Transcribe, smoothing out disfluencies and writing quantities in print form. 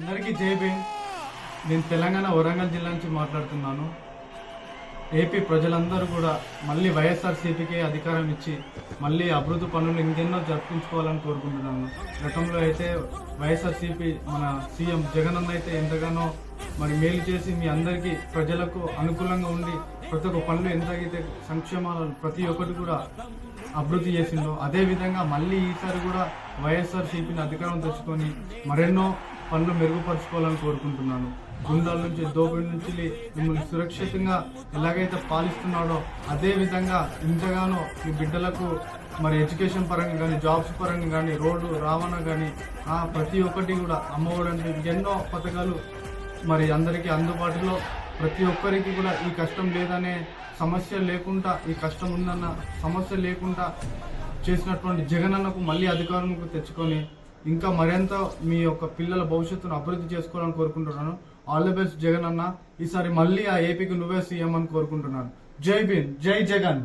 అందరికీ జై భీమ్. నేను తెలంగాణ వరంగల్ జిల్లా నుంచి మాట్లాడుతున్నాను. ఏపీ ప్రజలందరూ కూడా మళ్ళీ వైఎస్ఆర్సీపీకి అధికారం ఇచ్చి మళ్ళీ అభివృద్ధి పనులు ఇంకెన్నో జరిపించుకోవాలని కోరుకుంటున్నాను. గతంలో అయితే వైఎస్ఆర్సీపీ మన సీఎం జగన్ అన్న అయితే ఎంతగానో మరి మేలు చేసి మీ అందరికీ ప్రజలకు అనుకూలంగా ఉండి ప్రతి ఒక్క పనులు ఎంతైతే సంక్షేమాలు ప్రతి ఒక్కటి కూడా అభివృద్ధి చేసిందో అదే విధంగా మళ్ళీ ఈసారి కూడా వైఎస్ఆర్సీపీని అధికారం తెచ్చుకొని మరెన్నో పనులు మెరుగుపరుచుకోవాలని కోరుకుంటున్నాను. గుండాల నుంచి దోపిడీ నుంచి మిమ్మల్ని సురక్షితంగా ఎలాగైతే పాలిస్తున్నాడో అదే విధంగా ఇంతగానో మీ బిడ్డలకు మరి ఎడ్యుకేషన్ పరంగా కానీ జాబ్స్ పరంగా కానీ రోడ్డు రవాణా కానీ ప్రతి ఒక్కటి కూడా అమ్మఒడంటే ఎన్నో పథకాలు మరి అందరికీ అందుబాటులో ప్రతి ఒక్కరికి కూడా ఈ కష్టం లేదనే సమస్య లేకుండా ఈ కష్టం ఉందన్న సమస్య లేకుండా చేసినటువంటి జగనన్నకు మళ్ళీ అధికారంకు తెచ్చుకొని ఇంకా మరింత మీ యొక్క పిల్లల భవిష్యత్తును అభివృద్ధి చేసుకోవాలని కోరుకుంటున్నాను. ఆల్ ది బెస్ట్ జగన్ అన్న. ఈసారి మళ్ళీ ఆ ఏపీకి నువ్వే సీఎం అని కోరుకుంటున్నాను. జై భీమ్, జై జగన్.